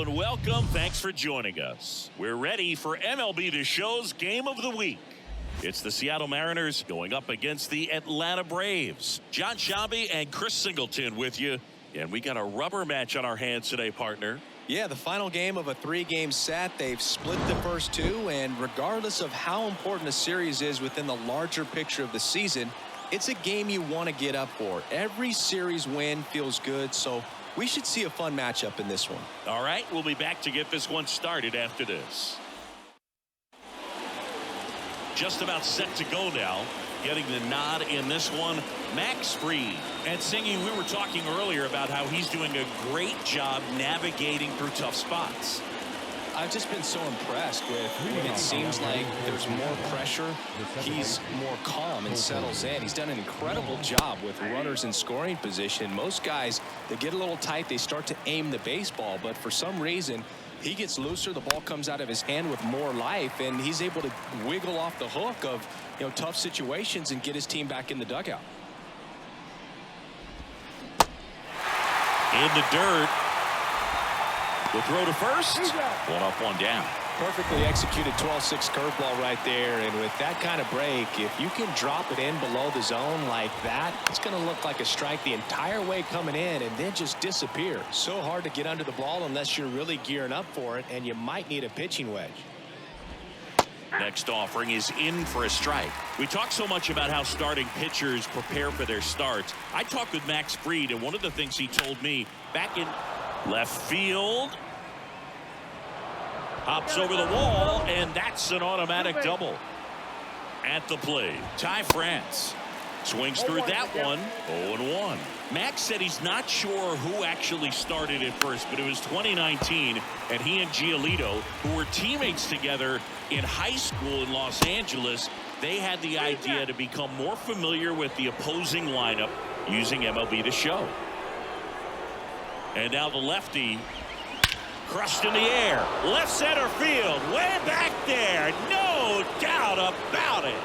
Hello and welcome. Thanks for joining us. We're ready for MLB The Show's Game of the Week. It's the Seattle Mariners going up against the Atlanta Braves. John Shabby and Chris Singleton with you. And we got a rubber match on our hands today, partner. Yeah, the final game of a 3-game set. They've split the first two, and regardless of how important a series is within the larger picture of the season, it's a game you want to get up for. Every series win feels good, so we should see a fun matchup in this one. All right, we'll be back to get this one started after this. Just about set to go now. Getting the nod in this one, Max Fried. And Singy, we were talking earlier about how he's doing a great job navigating through tough spots. I've just been so impressed with when it seems like there's more pressure, he's more calm and settles in. He's done an incredible job with runners in scoring position. Most guys, they get a little tight, they start to aim the baseball, but for some reason, he gets looser, the ball comes out of his hand with more life, and he's able to wiggle off the hook of tough situations and get his team back in the dugout. In the dirt. The throw to first. One up, one down. Perfectly executed 12-6 curveball right there, and with that kind of break, if you can drop it in below the zone like that, it's going to look like a strike the entire way coming in and then just disappear. So hard to get under the ball unless you're really gearing up for it, and you might need a pitching wedge. Next offering is in for a strike. We talk so much about how starting pitchers prepare for their starts. I talked with Max Fried, and one of the things he told me back in left field, hops over the wall, and that's an automatic double. At the plate, Ty France swings through that one. 0-1. Max said he's not sure who actually started at first, but it was 2019, and he and Giolito, who were teammates together in high school in Los Angeles, they had the idea to become more familiar with the opposing lineup using MLB The Show. And now the lefty, crushed in the air, left center field, way back there, no doubt about it.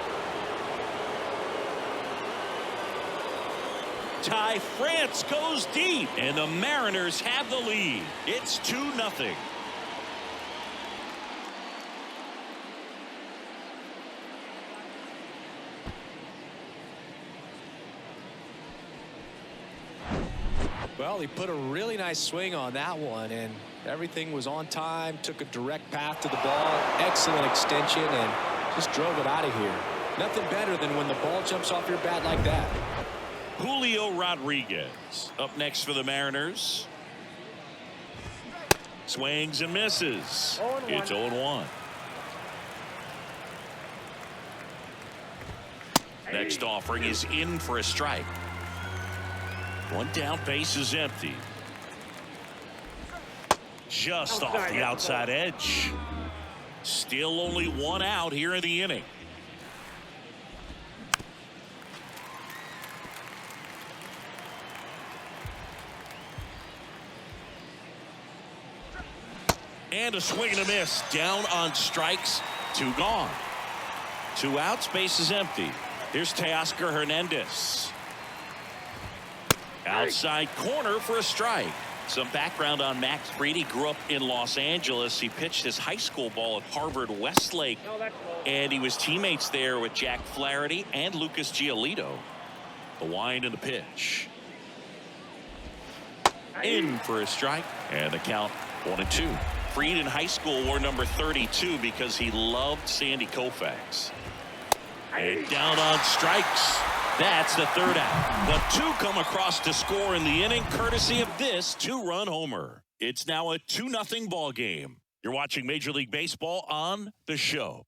Ty France goes deep, and the Mariners have the lead. It's 2-0. Well, he put a really nice swing on that one, and everything was on time, took a direct path to the ball, excellent extension, and just drove it out of here. Nothing better than when the ball jumps off your bat like that. Julio Rodriguez up next for the Mariners. Swings and misses. It's 0-1. Next offering is in for a strike. One down, base is empty. Just off the outside edge. Still only one out here in the inning. And a swing and a miss. Down on strikes. 2 gone. 2 outs, base is empty. Here's Teoscar Hernandez. Outside corner for a strike. Some background on Max Fried. He grew up in Los Angeles. He pitched his high school ball at Harvard Westlake, and he was teammates there with Jack Flaherty and Lucas Giolito. The wind and the pitch. In for a strike, and the count 1-2. Fried in high school wore number 32 because he loved Sandy Koufax. And down on strikes. That's the 3rd out. But 2 come across to score in the inning, courtesy of this 2-run homer. It's now a 2-0 ball game. You're watching Major League Baseball on The Show.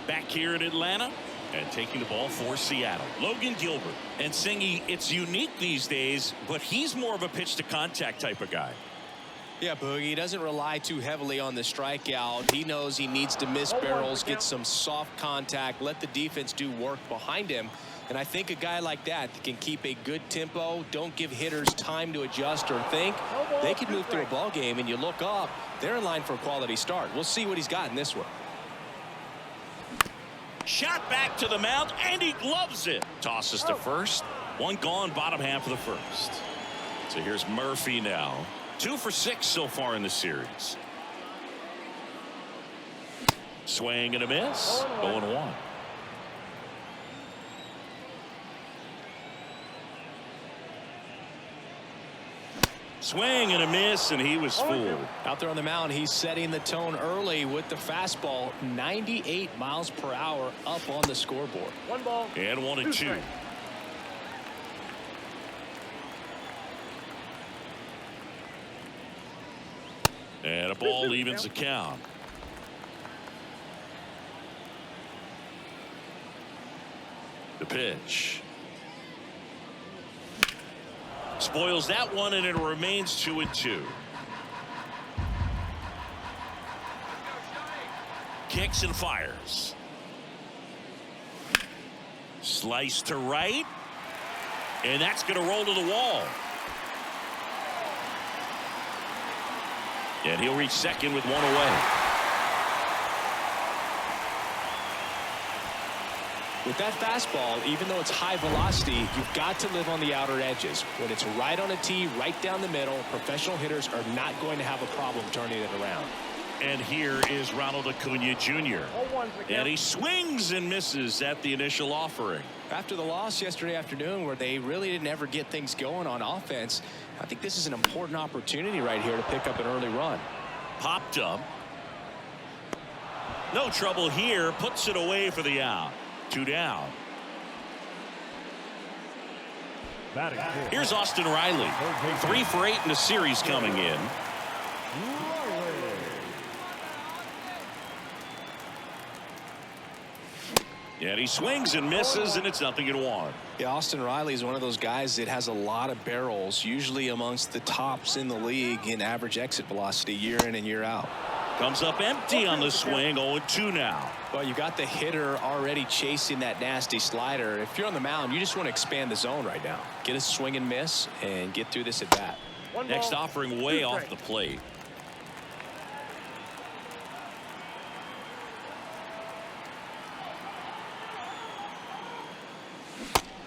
Back here in Atlanta, and taking the ball for Seattle, Logan Gilbert. And Singy, it's unique these days, but he's more of a pitch to contact type of guy. Yeah, Boogie, he doesn't rely too heavily on the strikeout. He knows he needs to miss barrels, get some soft contact, let the defense do work behind him. And I think a guy like that can keep a good tempo, don't give hitters time to adjust or think. They can move through a ball game, and you look up, they're in line for a quality start. We'll see what he's got in this one. Shot back to the mound, and he gloves it. Tosses to first. One gone, bottom half of the first. So here's Murphy now. 2 for 6 so far in the series. Swing and a miss. 0-1. Swing and a miss, and he was fooled. Out there on the mound, he's setting the tone early with the fastball. 98 miles per hour up on the scoreboard. 1 ball. And 1-2. And a ball evens the count. The pitch. Spoils that one, and it remains 2-2. Kicks and fires. Slice to right. And that's going to roll to the wall. And he'll reach second with 1 away. With that fastball, even though it's high velocity, you've got to live on the outer edges. When it's right on a tee, right down the middle, professional hitters are not going to have a problem turning it around. And here is Ronald Acuna Jr. And he swings and misses at the initial offering. After the loss yesterday afternoon, where they really didn't ever get things going on offense, I think this is an important opportunity right here to pick up an early run. Popped up. No trouble here. Puts it away for the out. 2 down. Here's Austin Riley. 3 for 8 in the series coming in. And he swings and misses, and it's 0-1. Yeah, Austin Riley is one of those guys that has a lot of barrels, usually amongst the tops in the league in average exit velocity year in and year out. Comes up empty on the swing. 0-2 now. Well, you got the hitter already chasing that nasty slider. If you're on the mound, you just want to expand the zone right now. Get a swing and miss and get through this at bat. Next offering way off the plate.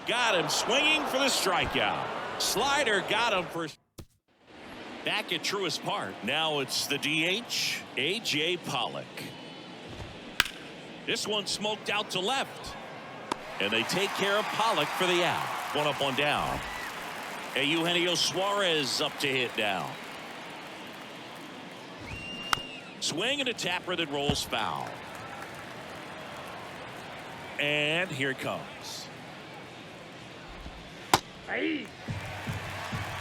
Got him swinging for the strikeout. Slider got him for. Back at Truist Park. Now it's the DH, A.J. Pollock. This one smoked out to left. And they take care of Pollock for the out. 1 up, 1 down. And Eugenio Suarez up to hit now. Swing and a tapper that rolls foul. And here it comes. Hey.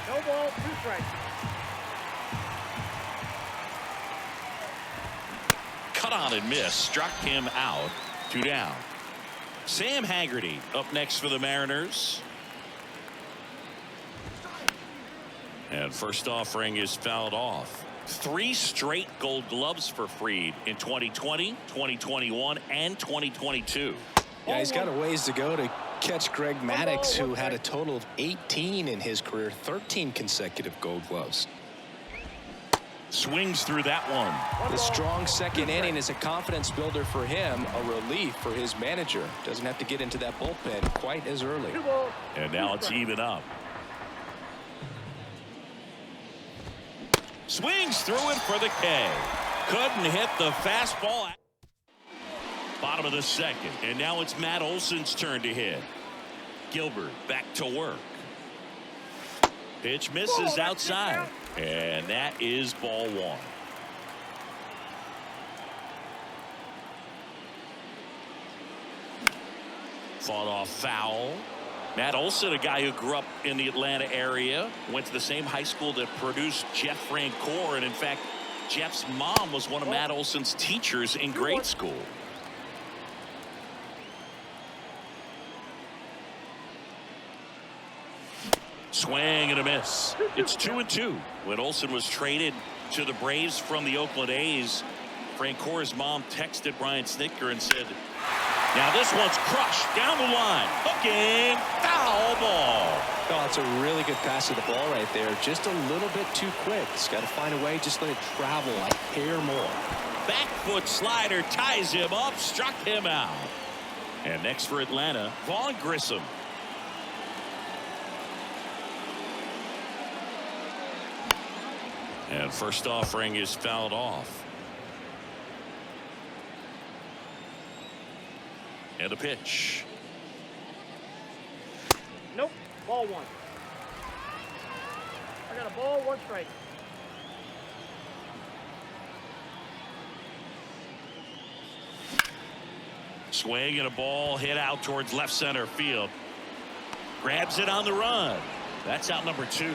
No ball, 2 strikes. Cut on and miss. Struck him out. 2 down. Sam Haggerty up next for the Mariners. And first offering is fouled off. 3 straight Gold Gloves for Fried in 2020, 2021, and 2022. Yeah, he's got a ways to go to catch Greg Maddux, who had a total of 18 in his career, 13 consecutive Gold Gloves. Swings through that one. The strong second inning is a confidence builder for him, a relief for his manager. Doesn't have to get into that bullpen quite as early. And now it's even up. Swings through it for the K. Couldn't hit the fastball. Bottom of the second. And now it's Matt Olson's turn to hit. Gilbert back to work. Pitch misses outside. And that is ball 1. Fought off foul. Matt Olson, a guy who grew up in the Atlanta area, went to the same high school that produced Jeff Francoeur, and in fact Jeff's mom was one of Matt Olson's teachers in grade school. Swing and a miss. It's 2-2. When Olson was traded to the Braves from the Oakland A's. Francore's mom texted Brian Snitker and said, now this one's crushed down the line. Hooking, foul ball. Oh, it's a really good pass to the ball right there. Just a little bit too quick. He's got to find a way, just let it travel a hair more. Back foot slider ties him up, struck him out. And next for Atlanta, Vaughn Grissom. And first offering is fouled off. And a pitch. Nope. Ball one. I got a ball, one strike. Swing and a ball hit out towards left center field. Grabs it on the run. That's out number 2.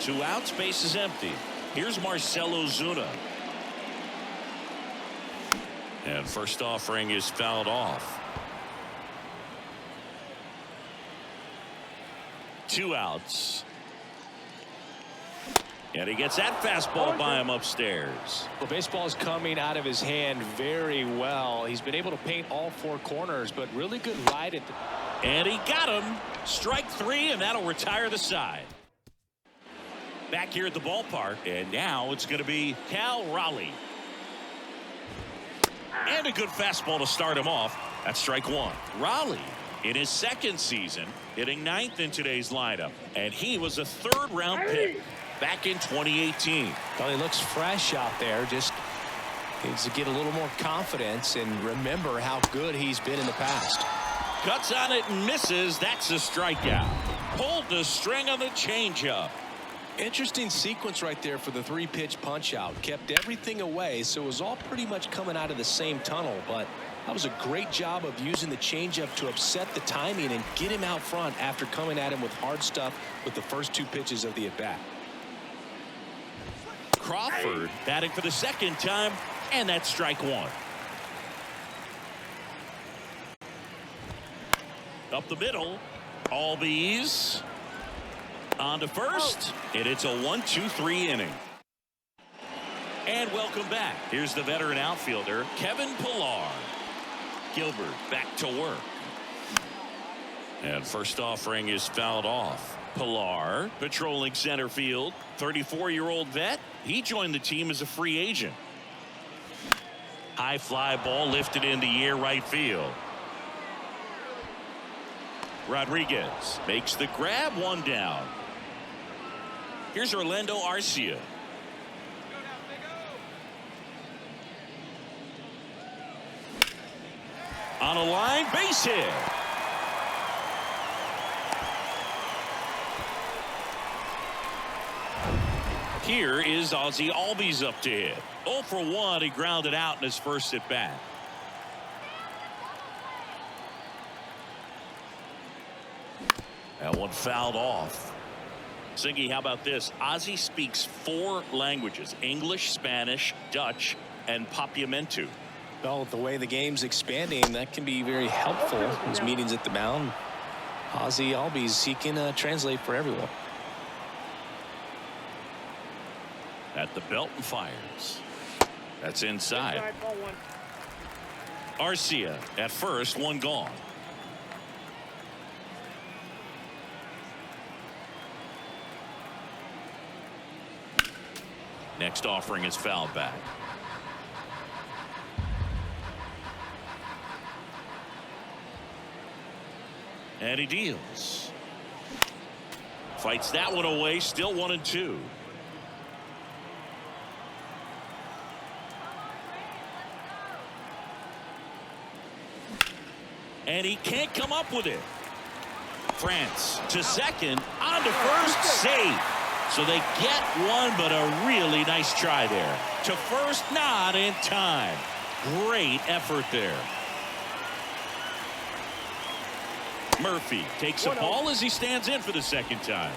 2 outs, base is empty. Here's Marcell Ozuna. And first offering is fouled off. 2 outs. And he gets that fastball by him upstairs. Well, baseball is coming out of his hand very well. He's been able to paint all 4 corners, but really good ride at the... And he got him. Strike 3, and that'll retire the side. Back here at the ballpark, and now it's going to be Cal Raleigh. And a good fastball to start him off. That's strike 1. Raleigh, in his 2nd season, hitting 9th in today's lineup, and he was a 3rd-round pick back in 2018. Well, he looks fresh out there. Just needs to get a little more confidence and remember how good he's been in the past. Cuts on it and misses. That's a strikeout. Pulled the string on the changeup. Interesting sequence right there for the 3-pitch punch out. Kept everything away, so it was all pretty much coming out of the same tunnel, but that was a great job of using the changeup to upset the timing and get him out front after coming at him with hard stuff with the first 2 pitches of the at-bat. Crawford batting for the 2nd time, and that's strike 1. Up the middle, Albies on to first, and it's a 1-2-3 inning. And welcome back. Here's the veteran outfielder, Kevin Pillar. Gilbert back to work. And first offering is fouled off. Pillar patrolling center field. 34-year-old vet. He joined the team as a free agent. High fly ball lifted in the air right field. Rodriguez makes the grab, 1 down. Here's Orlando Arcia. On a line, base hit. Here is Ozzie Albies up to hit. 0 for 1. He grounded out in his first at bat. That one fouled off. Singy, how about this? Ozzie speaks 4 languages: English, Spanish, Dutch, and Papiamentu. Well, the way the game's expanding, that can be very helpful. His meetings at the mound. Ozzie Albies, he can translate for everyone. At the belt and fires. That's inside. Ball one. Arcia at first, 1 gone. Next offering is fouled back. And he deals. Fights that one away. Still 1-2. And he can't come up with it. France to second, on to first, safe. So they get one, but a really nice try there. To first, not in time. Great effort there. Murphy takes a ball as he stands in for the 2nd time.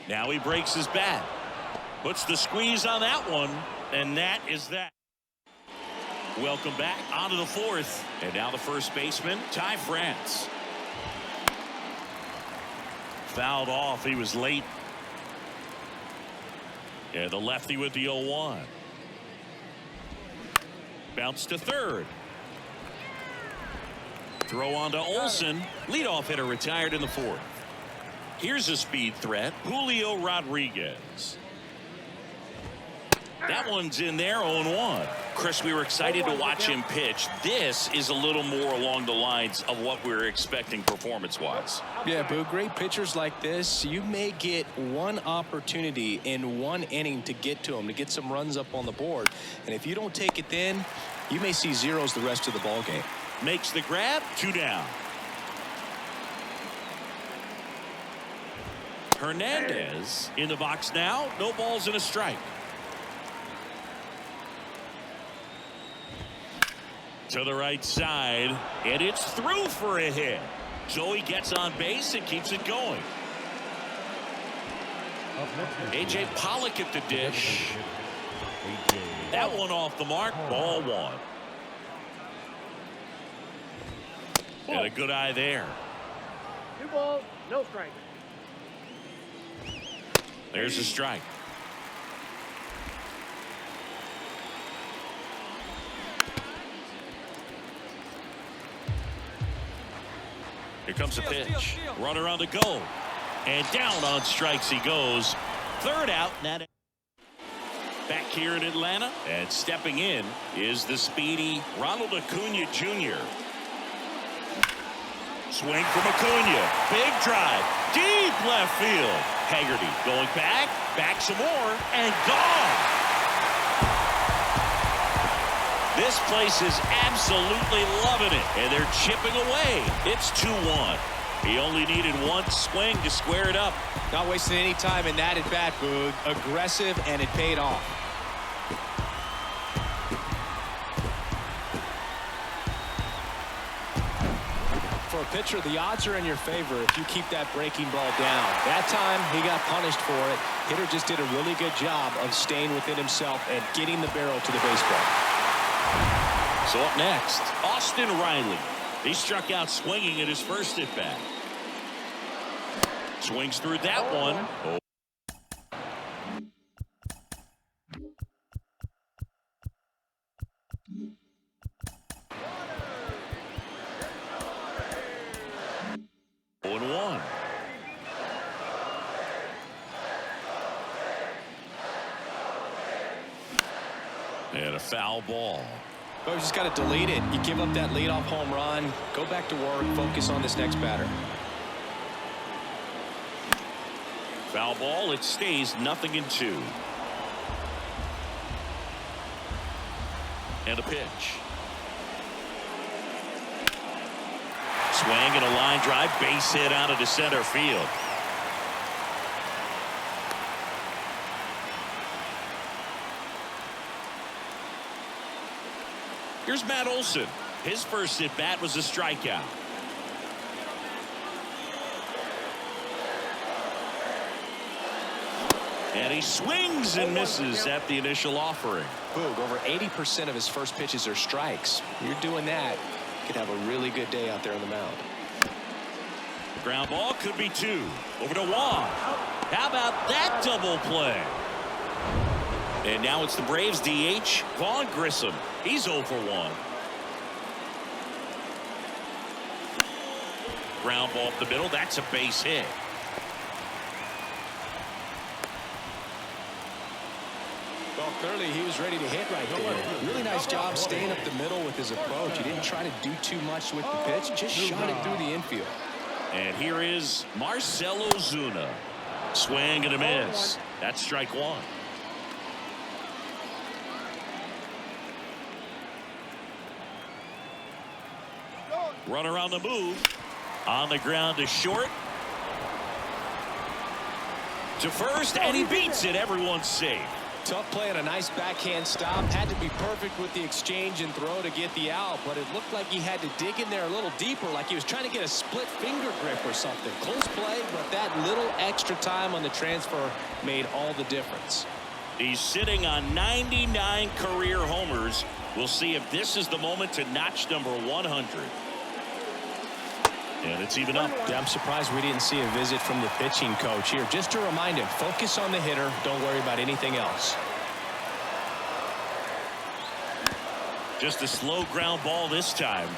Now he breaks his bat. Puts the squeeze on that one, and that is that. Welcome back onto the fourth. And now the first baseman, Ty France. Fouled off. He was late. And the lefty with the 0-1. Bounce to third. Throw on to Olsen. Leadoff hitter retired in the fourth. Here's a speed threat, Julio Rodriguez. That one's in there, 0-1. Chris, we were excited to watch him pitch. This is a little more along the lines of what we were expecting performance-wise. Yeah, Boo, great pitchers like this, you may get one opportunity in one inning to get to them, to get some runs up on the board. And if you don't take it then, you may see zeros the rest of the ball game. Makes the grab, 2 down. Hernandez in the box now. No balls and a strike. To the right side, and it's through for a hit. So he gets on base and keeps it going. A.J. Pollock at the dish. That one off the mark, ball 1. And a good eye there. 2 balls, no strike. There's a strike. Here comes the pitch. Runner on the go. And down on strikes he goes. Third out. Back here in Atlanta. And stepping in is the speedy Ronald Acuna Jr. Swing from Acuna. Big drive. Deep left field. Haggerty going back some more, and gone. This place is absolutely loving it, and they're chipping away. It's 2-1. He only needed one swing to square it up. Not wasting any time in that at bat, Boog. Aggressive, and it paid off. For a pitcher, the odds are in your favor if you keep that breaking ball down. That time, he got punished for it. Hitter just did a really good job of staying within himself and getting the barrel to the baseball. So up next, Austin Riley. He struck out swinging at his first at bat. Swings through that one. Oh. 0-1. And a foul ball. But you just got to delete it. You give up that leadoff home run. Go back to work. Focus on this next batter. Foul ball. It stays 0-2. And a pitch. Swing and a line drive, base hit out of the center field. Here's Matt Olson. His first at bat was a strikeout. And he swings and misses at the initial offering. Boog, over 80% of his first pitches are strikes. You're doing that. Could have a really good day out there on the mound. Ground ball could be 2. Over to Wong. How about that double play? And now it's the Braves DH, Vaughn Grissom. He's 0 for 1. Ground ball up the middle. That's a base hit. Well, clearly he was ready to hit right there. Really nice job staying up the middle with his approach. He didn't try to do too much with the pitch. Just shot it through the infield. And here is Marcell Ozuna. Swing and a miss. That's strike 1. Runner on the move. On the ground to short. To first, and he beats it. Everyone's safe. Tough play and a nice backhand stop. Had to be perfect with the exchange and throw to get the out, but it looked like he had to dig in there a little deeper, like he was trying to get a split finger grip or something. Close play, but that little extra time on the transfer made all the difference. He's sitting on 99 career homers. We'll see if this is the moment to notch number 100. And it's even up. Yeah, I'm surprised we didn't see a visit from the pitching coach here. Just to remind him, focus on the hitter. Don't worry about anything else. Just a slow ground ball this time.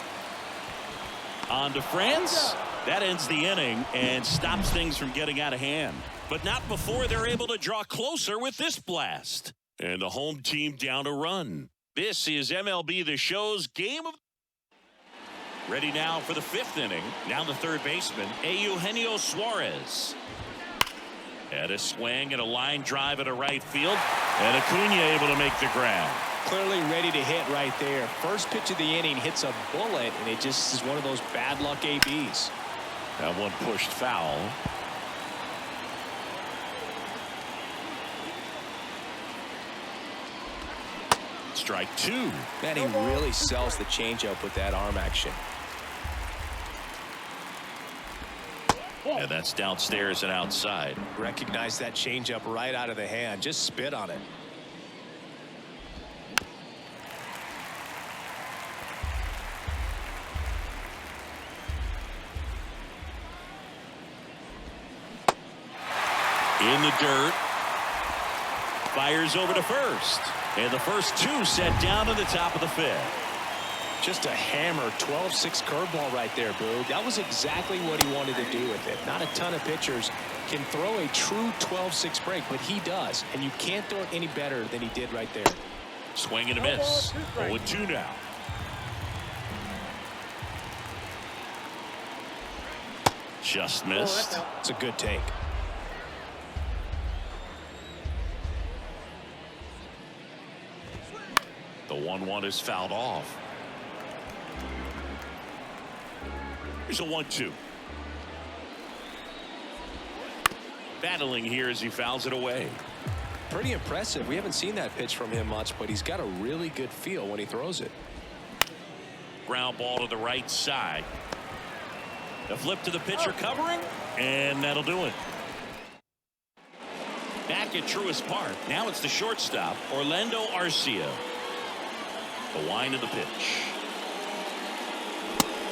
On to France. That ends the inning and stops things from getting out of hand. But not before they're able to draw closer with this blast. And the home team down a run. This is MLB The Show's game of... Ready now for the 5th inning. Now the third baseman, Eugenio Suarez. And a swing and a line drive into right field. And Acuna able to make the grab. Clearly ready to hit right there. First pitch of the inning hits a bullet, and it just is one of those bad luck ABs. That one pushed foul. Strike 2. Man, he really sells the changeup with that arm action. And that's downstairs and outside. Recognize that changeup right out of the hand. Just spit on it. In the dirt. Fires over to first. And the first 2 set down to the top of the 5th. Just a hammer 12-6 curveball right there, Boog. That was exactly what he wanted to do with it. Not a ton of pitchers can throw a true 12-6 break, but he does. And you can't throw it any better than he did right there. Swing and a miss. 0-2 now. Just missed. It's a good take. The 1-1 is fouled off. Here's a 1-2. Battling here as he fouls it away. Pretty impressive. We haven't seen that pitch from him much, but he's got a really good feel when he throws it. Ground ball to the right side. A flip to the pitcher covering, and that'll do it. Back at Truist Park. Now it's the shortstop, Orlando Arcia. The wind of the pitch.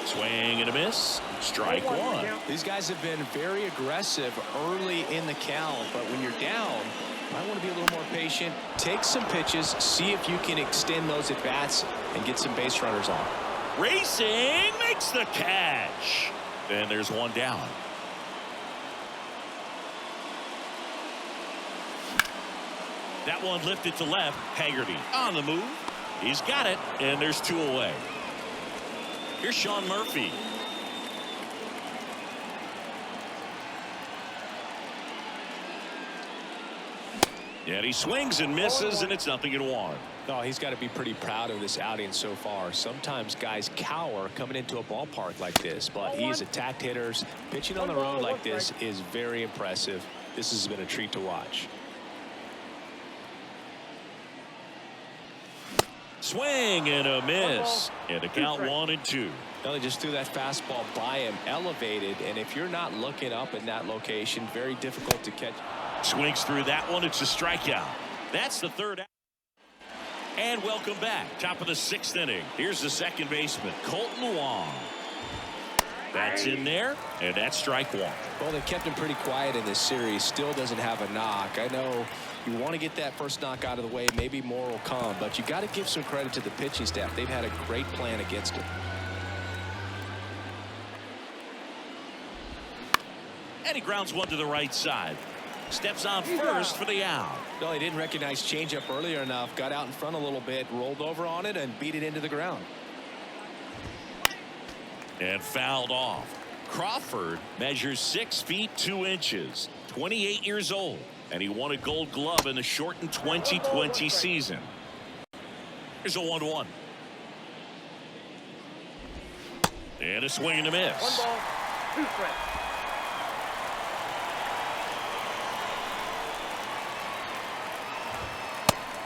Swing and a miss. Strike 1. These guys have been very aggressive early in the count, but when you're down, you might want to be a little more patient. Take some pitches, see if you can extend those at bats and get some base runners on. Racing makes the catch. And there's one down. That one lifted to left. Haggerty on the move. He's got it, and there's 2 away. Here's Sean Murphy. And he swings and misses, and it's 0-1. Oh, he's got to be pretty proud of this outing so far. Sometimes guys cower coming into a ballpark like this, but he's attacked hitters. Pitching on the road like this is very impressive. This has been a treat to watch. Swing and a miss. And a count 1-2. Well, they just threw that fastball by him, elevated, and if you're not looking up in that location, very difficult to catch. Swings through that one. It's a strikeout. That's the 3rd out. And welcome back. Top of the 6th inning. Here's the second baseman, Colton Wong. That's in there, and that's strike 1. Well, they kept him pretty quiet in this series. Still doesn't have a knock. I know you want to get that first knock out of the way. Maybe more will come, but you got to give some credit to the pitching staff. They've had a great plan against him. And he grounds one to the right side. Steps on first for the out. No, he didn't recognize changeup earlier enough. Got out in front a little bit, rolled over on it, and beat it into the ground. And fouled off. Crawford measures 6 feet 2 inches, 28 years old, and he won a Gold Glove in the shortened 2020 season. Here's a 1-1. And a swing and a miss. 1 ball, 2 strikes.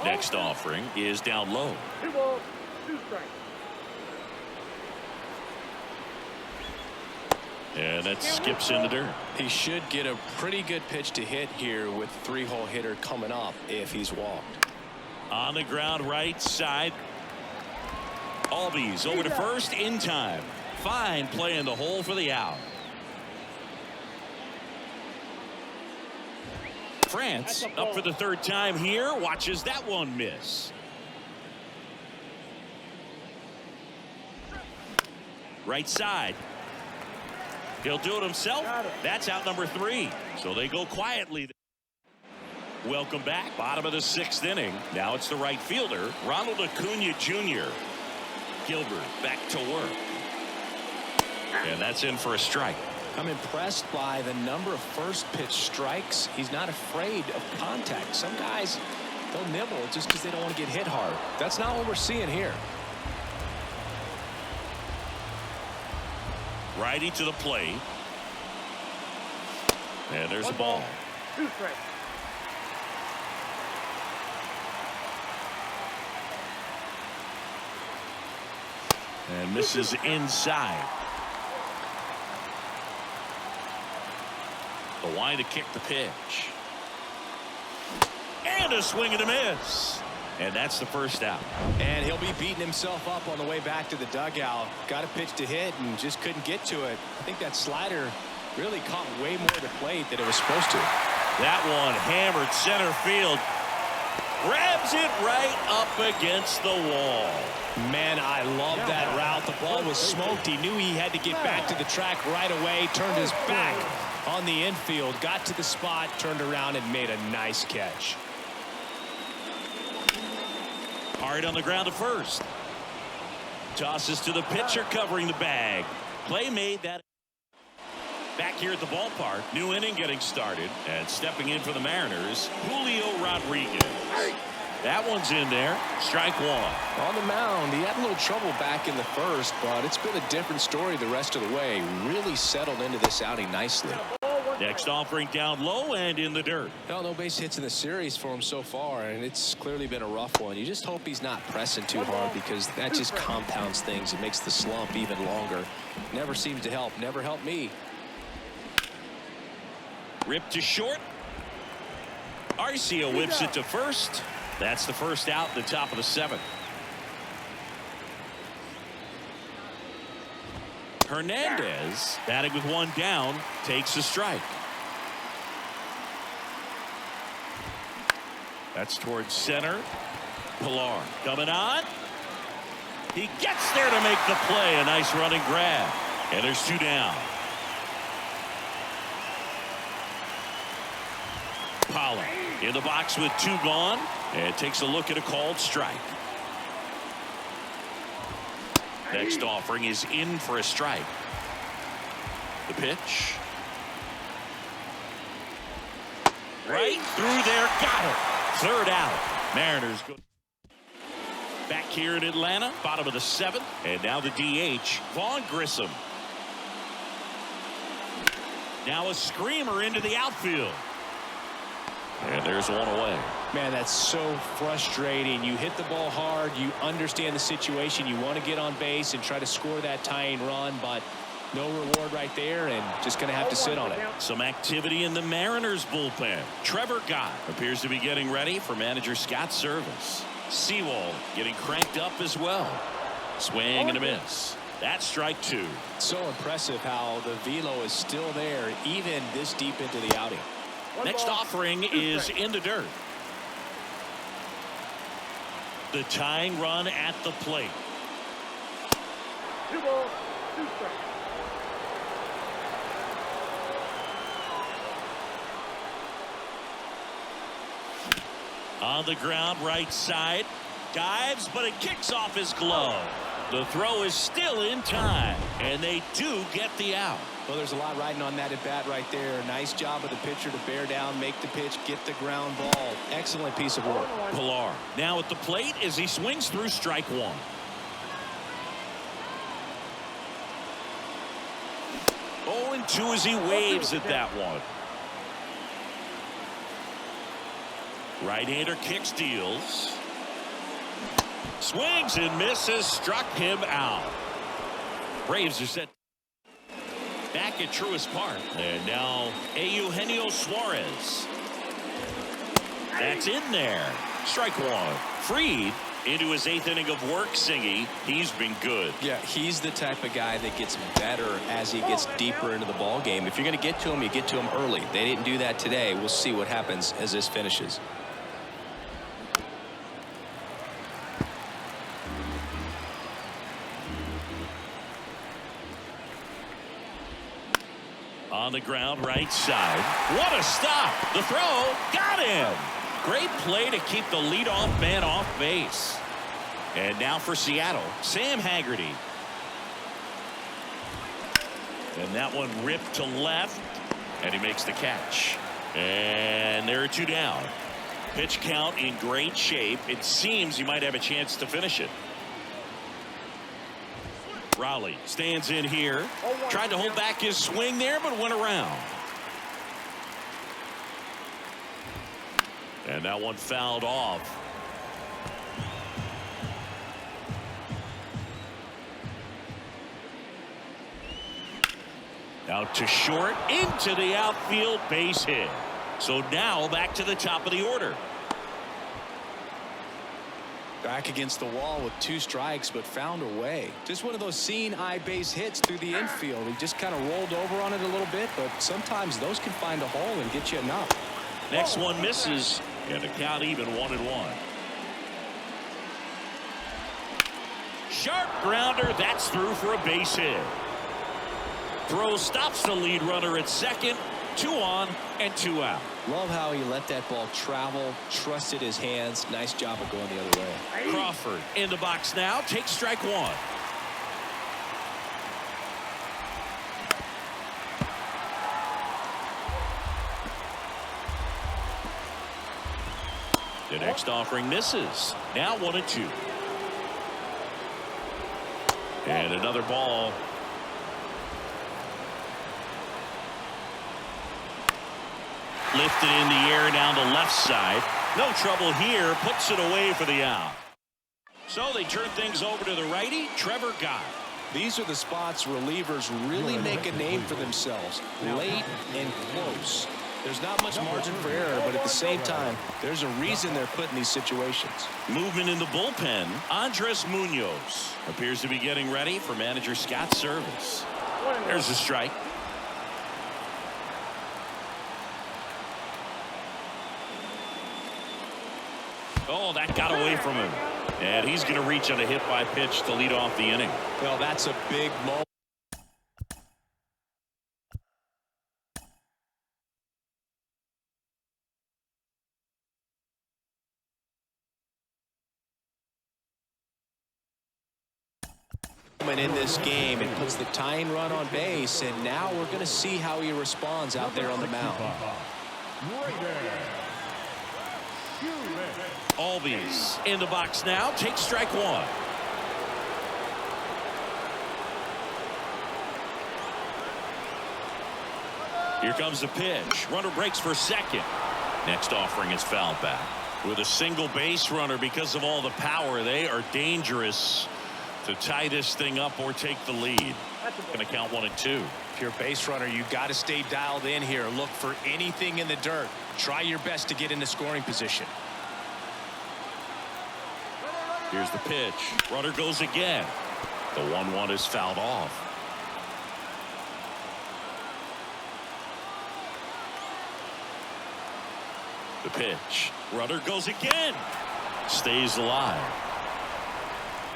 Next offering is down low. 2 balls, 2 strikes. And that skips in the dirt. He should get a pretty good pitch to hit here with three-hole hitter coming up if he's walked. On the ground right side. Albies over to first in time. Fine play in the hole for the out. France up for the third time here. Watches that one miss. Right side. He'll do it himself. That's out number 3. So they go quietly. Welcome back. Bottom of the 6th inning. Now it's the right fielder, Ronald Acuna Jr. Gilbert back to work. And that's in for a strike. I'm impressed by the number of first pitch strikes. He's not afraid of contact. Some guys, they'll nibble just because they don't want to get hit hard. That's not what we're seeing here. Righty to the plate. And there's a ball. 2 strikes. And misses inside. The line to kick the pitch. And a swing and a miss. And that's the first out. And he'll be beating himself up on the way back to the dugout. Got a pitch to hit and just couldn't get to it. I think that slider really caught way more of the plate than it was supposed to. That one hammered center field. Grabs it right up against the wall. Man, I love that route. The ball was smoked. He knew he had to get back to the track right away. Turned his back on the infield. Got to the spot. Turned around and made a nice catch. Hard on the ground to first. Tosses to the pitcher covering the bag. Play made that. Back here at the ballpark. New inning getting started. And stepping in for the Mariners, Julio Rodriguez. That one's in there. Strike one. On the mound, he had a little trouble back in the first, but it's been a different story the rest of the way. Really settled into this outing nicely. Next offering down low and in the dirt. Well, no base hits in the series for him so far, and it's clearly been a rough one. You just hope he's not pressing too hard because that just compounds things. It makes the slump even longer. Never seems to help. Never helped me. Ripped to short. Arcia whips it to first. That's the first out at the top of the 7th. Hernandez batting with one down takes a strike. That's towards center. Pilar coming on. He gets there to make the play. A nice running grab. And there's 2 down. Pollard in the box with 2 gone and takes a look at a called strike. Next offering is in for a strike. The pitch. Right through there. Got it. 3rd out. Mariners go back here in Atlanta. Bottom of the 7th. And now the DH, Vaughn Grissom. Now a screamer into the outfield. And there's one away. Man, that's so frustrating. You hit the ball hard. You understand the situation. You want to get on base and try to score that tying run, but no reward right there, and just going to have to sit on it. Some activity in the Mariners bullpen. Trevor Gott appears to be getting ready for manager Scott's service. Sewald getting cranked up as well. Swing and a miss. That's strike 2. So impressive how the velo is still there, even this deep into the outing. Next offering is in the dirt. The tying run at the plate. 2 balls, 2 strikes. On the ground right side. Dives, but it kicks off his glove. The throw is still in time, and they do get the out. Well, there's a lot riding on that at bat right there. Nice job of the pitcher to bear down, make the pitch, get the ground ball. Excellent piece of work. Pilar now at the plate as he swings through strike 1. Oh, and 2 as he waves at that one. Right-hander kicks, deals. Swings and misses, struck him out. Braves are set. back at Truist Park. And now Eugenio Suarez. That's in there. Strike one. Fried into his 8th inning of work, Singy. He's been good. Yeah, he's the type of guy that gets better as he gets deeper into the ball game. If you're going to get to him, you get to him early. They didn't do that today. We'll see what happens as this finishes. On the ground, right side. What a stop. The throw. Got him. Great play to keep the leadoff man off base. And now for Seattle, Sam Haggerty. And that one ripped to left. And he makes the catch. And there are 2 down. Pitch count in great shape. It seems he might have a chance to finish it. Raleigh stands in here. Tried to hold back his swing there, but went around. And that one fouled off. Out to short, into the outfield, base hit. So now back to the top of the order. Back against the wall with 2 strikes, but found a way. Just one of those seeing eye base hits through the infield. He just kind of rolled over on it a little bit, but sometimes those can find a hole and get you a knock. Next one misses, and the count even 1-1. Sharp grounder, that's through for a base hit. Throw stops the lead runner at second. 2 on and 2 out. Love how he let that ball travel, trusted his hands. Nice job of going the other way. Crawford in the box now, takes strike one. The next offering misses. Now 1-2. And another ball. Lifted in the air down the left side. No trouble here. Puts it away for the out. So they turn things over to the righty, Trevor Gott. These are the spots relievers really make a name for themselves. Late and close. There's not much margin for error, but at the same time, there's a reason they're put in these situations. Movement in the bullpen. Andres Munoz appears to be getting ready for manager Scott's service. There's a strike. Oh, that got away from him. And he's going to reach on a hit by pitch to lead off the inning. Well, that's a big moment. In this game, it puts the tying run on base, and now we're going to see how he responds out there on the mound. Albies in the box now, takes strike one. Here comes the pitch. Runner breaks for second. Next offering is fouled back. With a single base runner, because of all the power, they are dangerous to tie this thing up or take the lead. Going to count 1 and 2. If you're a base runner, you've got to stay dialed in here. Look for anything in the dirt. Try your best to get into scoring position. Here's the pitch. Runner goes again. The 1-1 is fouled off. The pitch. Runner goes again. Stays alive.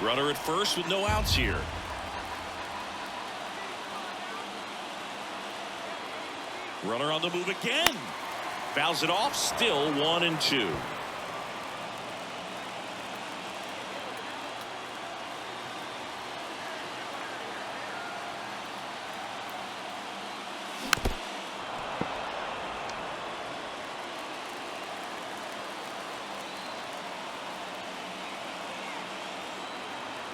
Runner at first with no outs here. Runner on the move again. Fouls it off. Still 1 and 2.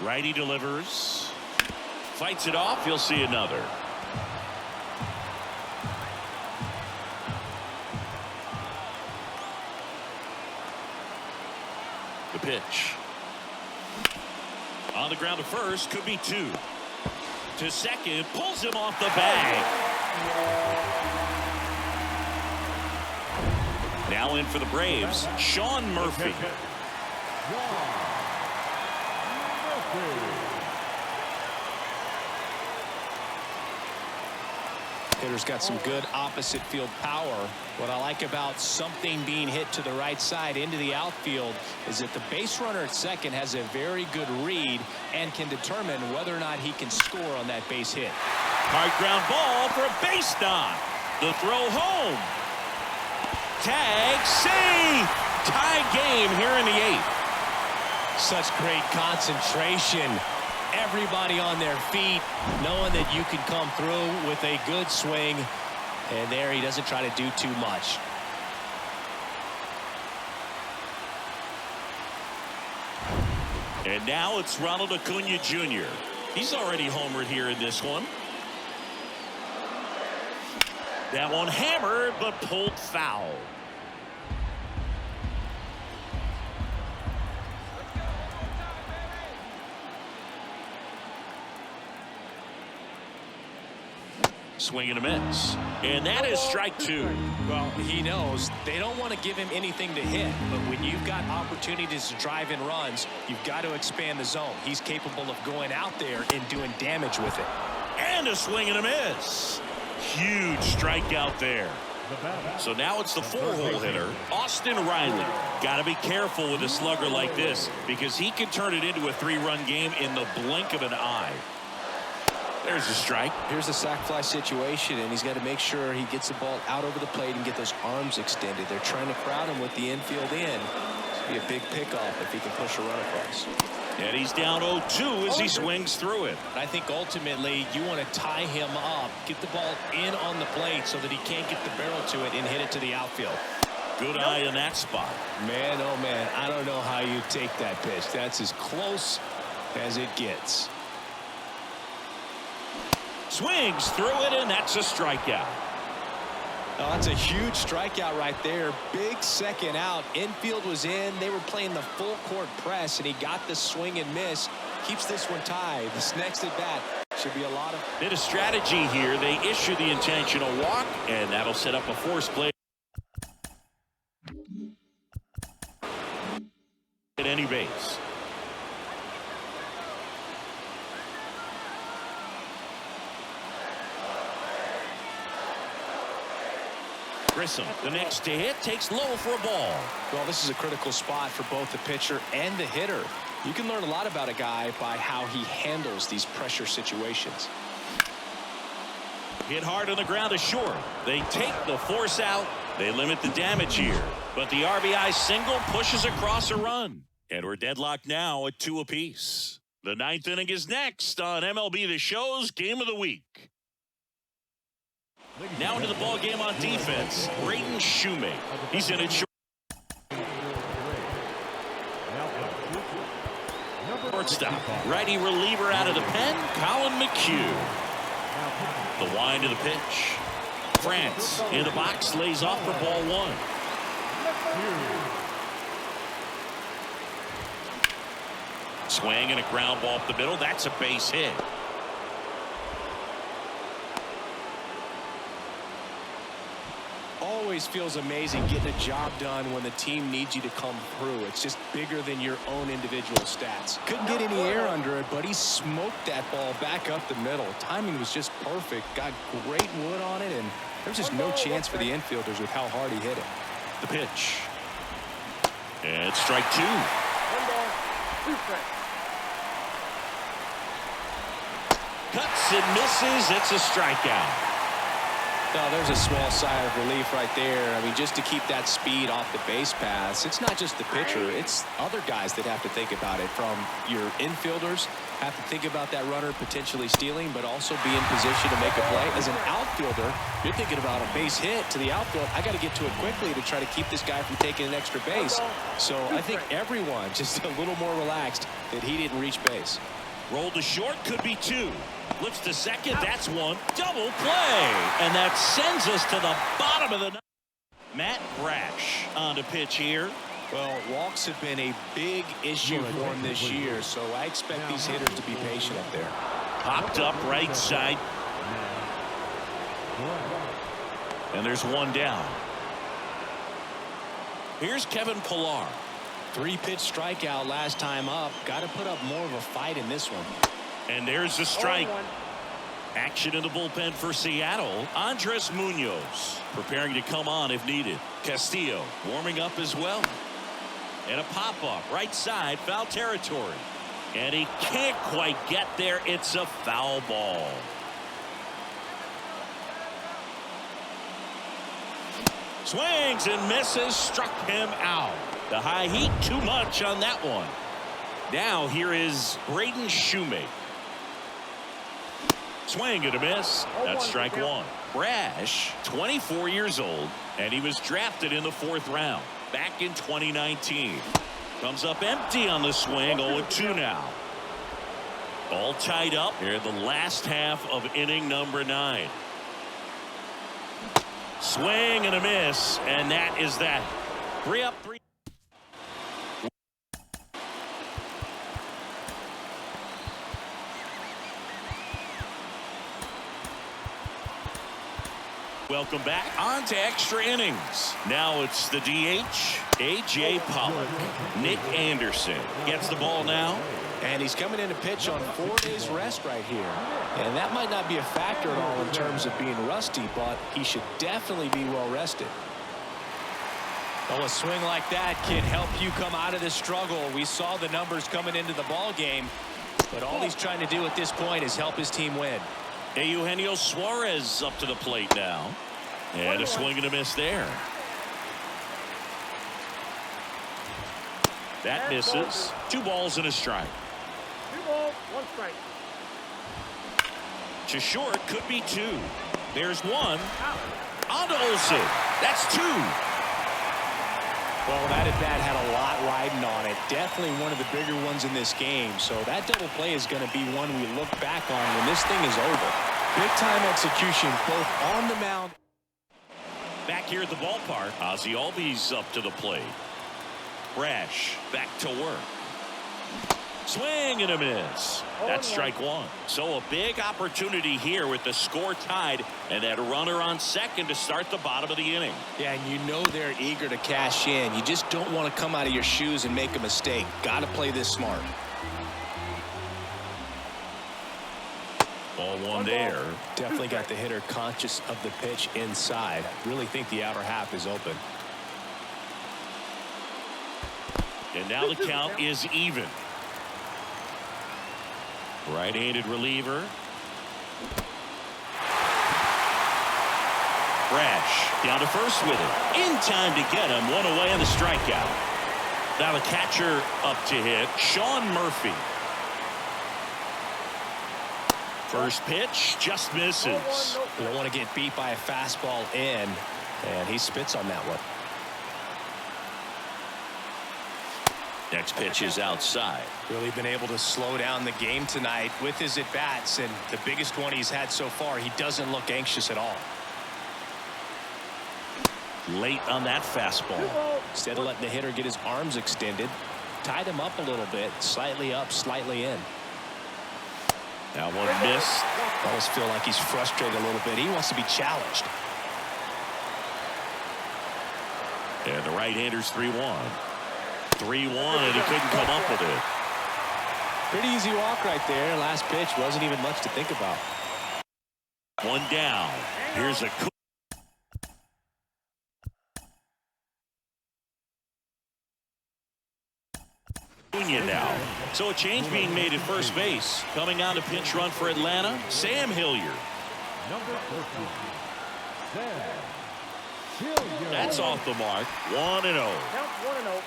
Righty delivers. Fights it off. You'll see another. The pitch. On the ground to first. Could be 2. To second, pulls him off the bag. Now in for the Braves, Sean Murphy. Hitter's got some good opposite field power. What I like about something being hit to the right side into the outfield is that the base runner at second has a very good read and can determine whether or not he can score on that base hit. Hard ground ball for a base knock. The throw home. Tag, save. Tie game here in the 8th. Such great concentration. Everybody on their feet, knowing that you can come through with a good swing. And there he doesn't try to do too much. And now it's Ronald Acuna Jr. He's already homered here in this one. That one hammered, but pulled foul. Swing and a miss. And that is strike 2. Well, he knows they don't want to give him anything to hit, but when you've got opportunities to drive in runs, you've got to expand the zone. He's capable of going out there and doing damage with it. And a swing and a miss. Huge strikeout there. So now it's the 4-hole hitter, Austin Riley. Got to be careful with a slugger like this because he can turn it into a 3-run game in the blink of an eye. There's a strike. Here's a sac fly situation, and he's got to make sure he gets the ball out over the plate and get those arms extended. They're trying to crowd him with the infield in. It's be a big pickoff if he can push a run across. And he's down 0-2 as he swings through it. I think ultimately you want to tie him up, get the ball in on the plate so that he can't get the barrel to it and hit it to the outfield. Good eye in that spot. Man, oh man, I don't know how you take that pitch. That's as close as it gets. Swings through it, and that's a strikeout. Oh, that's a huge strikeout right there. Big second out. Infield was in. They were playing the full court press, and he got the swing and miss. Keeps this one tied. This next at bat should be a lot of. Bit of strategy here. They issue the intentional walk, and that'll set up a force play at any base. Grissom, the next to hit, takes low for a ball. Well, this is a critical spot for both the pitcher and the hitter. You can learn a lot about a guy by how he handles these pressure situations. Hit hard on the ground to short. They take the force out. They limit the damage here. But the RBI single pushes across a run. And we're deadlocked now at 2 apiece. The 9th inning is next on MLB The Show's Game of the Week. Now into the ball game on defense, Braden Shoemake. He's in it short. Shortstop, righty reliever out of the pen, Colin McHugh. The wind of the pitch. France in the box, lays off for ball 1. Swing and a ground ball up the middle. That's a base hit. Always feels amazing getting a job done when the team needs you to come through. It's just bigger than your own individual stats. Couldn't get any air under it, but he smoked that ball back up the middle. Timing was just perfect. Got great wood on it, and there's just no chance for the infielders with how hard he hit it. The pitch. And it's strike 2. 1 ball, 2 strikes. Cuts and misses. It's a strikeout. No, there's a small sigh of relief right there. I mean, just to keep that speed off the base paths, it's not just the pitcher, it's other guys that have to think about it. From your infielders, have to think about that runner potentially stealing, but also be in position to make a play. As an outfielder, you're thinking about a base hit to the outfield. I got to get to it quickly to try to keep this guy from taking an extra base. So I think everyone just a little more relaxed that he didn't reach base. Rolled to short, could be 2. Flips to second, that's 1. Double play. And that sends us to the bottom of the ninth. Matt Brash on to pitch here. Well, walks have been a big issue for him this year, so I expect these hitters to be patient up there. Popped up right side. And there's one down. Here's Kevin Pillar. 3-pitch strikeout last time up. Got to put up more of a fight in this one. And there's the strike. Action in the bullpen for Seattle. Andres Munoz preparing to come on if needed. Castillo warming up as well. And a pop-up right side, foul territory. And he can't quite get there. It's a foul ball. Swings and misses, struck him out. The high heat, too much on that one. Now here is Braden Shoemake. Swing and a miss. That's strike one. Brash, 24 years old, and he was drafted in the 4th round back in 2019. Comes up empty on the swing. 0-2 now. All tied up here in the last half of inning number 9. Swing and a miss, and that is that. 3 up, 3. Welcome back on to extra innings. Now it's the DH, A.J. Pollock. Nick Anderson gets the ball now. And he's coming in to pitch on 4 days rest right here. And that might not be a factor at all in terms of being rusty, but he should definitely be well rested. Well, a swing like that can help you come out of this struggle. We saw the numbers coming into the ball game, but all he's trying to do at this point is help his team win. Eugenio Suarez up to the plate now. And a swing and a miss there. That misses. 2 balls and a strike. 2 balls, 1 strike. To short, could be 2. There's 1. On to Olsen. That's 2. Well, that at bat had a lot riding on it. Definitely one of the bigger ones in this game. So that double play is going to be one we look back on when this thing is over. Big time execution both on the mound. Back here at the ballpark, Ozzie Albies up to the plate. Brash back to work. Swing and a miss. That's strike 1. So a big opportunity here with the score tied and that runner on second to start the bottom of the inning. Yeah, and you know they're eager to cash in. You just don't want to come out of your shoes and make a mistake. Got to play this smart. Ball 1 there. Definitely got the hitter conscious of the pitch inside. Really think the outer half is open. And now the count is even. Right-handed reliever. Brash down to first with it. In time to get him. 1 away on the strikeout. Now the catcher up to hit. Sean Murphy. First pitch just misses. You don't want to get beat by a fastball in, and he spits on that one. Next pitch is outside. Really been able to slow down the game tonight with his at-bats, and the biggest one he's had so far, he doesn't look anxious at all. Late on that fastball. Instead of letting the hitter get his arms extended, tied him up a little bit, slightly up, slightly in. Now one missed. I almost feel like he's frustrated a little bit. He wants to be challenged. And the right-hander's 3-1. 3-1, and he couldn't come up with it. Pretty easy walk right there. Last pitch wasn't even much to think about. 1 down. Here's a Acuna now. So a change being made at first base. Coming on to pinch run for Atlanta, Sam Hilliard. That's off the mark. 1-0. Count 1-0.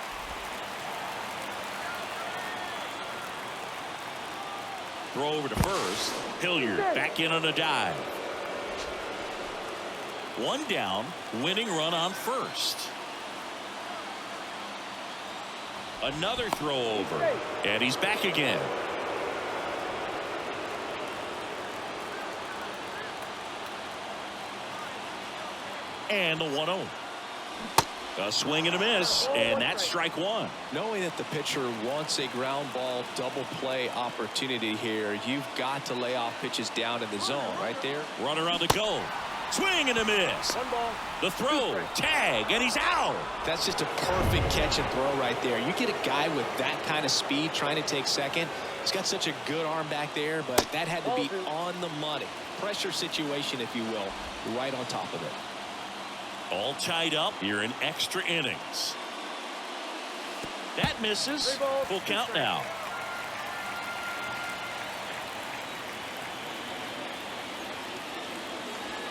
Throw over to first. Hilliard back in on a dive. 1 down. Winning run on first. Another throw over. And he's back again. And the 1-0. A swing and a miss, and that's strike one. Knowing that the pitcher wants a ground ball double play opportunity here, you've got to lay off pitches down in the zone right there. Runner on the go. Swing and a miss. 1 ball. The throw, tag, and he's out. That's just a perfect catch and throw right there. You get a guy with that kind of speed trying to take second. He's got such a good arm back there, but that had to be on the money. Pressure situation, if you will, right on top of it. All tied up here in extra innings. That misses. 3 balls, Full 2 count strikes. now.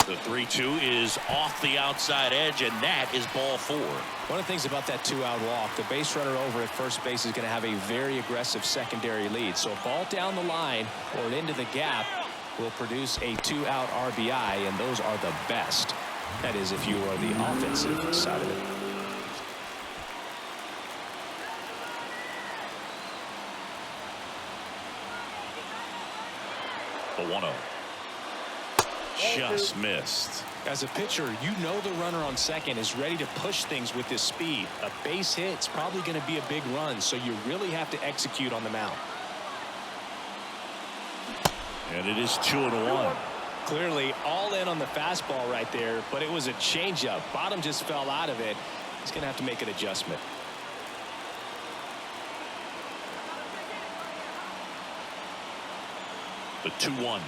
The 3-2 is off the outside edge, and that is ball 4. One of the things about that 2-out walk, the base runner over at first base is going to have a very aggressive secondary lead. So a ball down the line or into the gap will produce a 2-out RBI, and those are the best. That is, if you are the offensive side of it. The 1-0. Just missed. As a pitcher, you know the runner on second is ready to push things with his speed. A base hit, it's probably going to be a big run, so you really have to execute on the mound. And it is 2-1. Clearly all in on the fastball right there, but it was a changeup. Bottom just fell out of it. He's going to have to make an adjustment. The 2-1.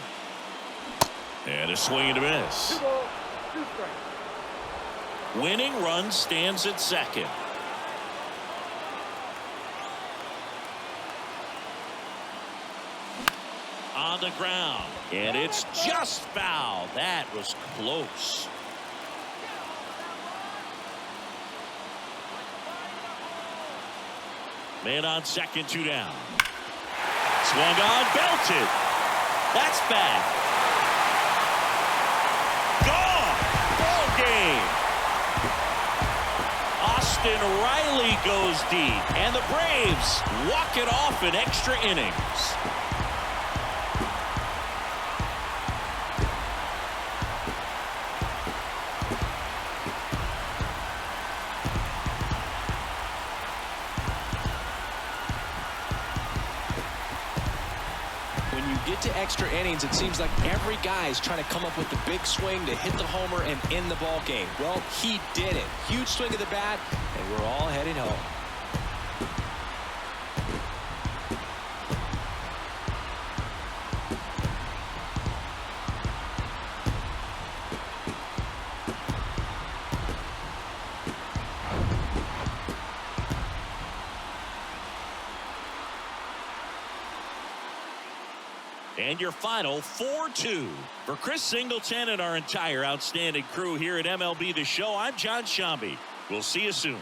And a swing and a miss. 2 balls, 2 strikes. Winning run stands at second. On the ground, and it's just foul. That was close. Man on second, 2 down. Swung on, belted. That's bad. Gone. Ball game. Austin Riley goes deep, and the Braves walk it off in extra innings. Get to extra innings, it seems like every guy is trying to come up with the big swing to hit the homer and end the ball game. Well, he did it. Huge swing of the bat, and we're all heading home. And your final 4-2. For Chris Singleton and our entire outstanding crew here at MLB The Show, I'm John Shambi. We'll see you soon.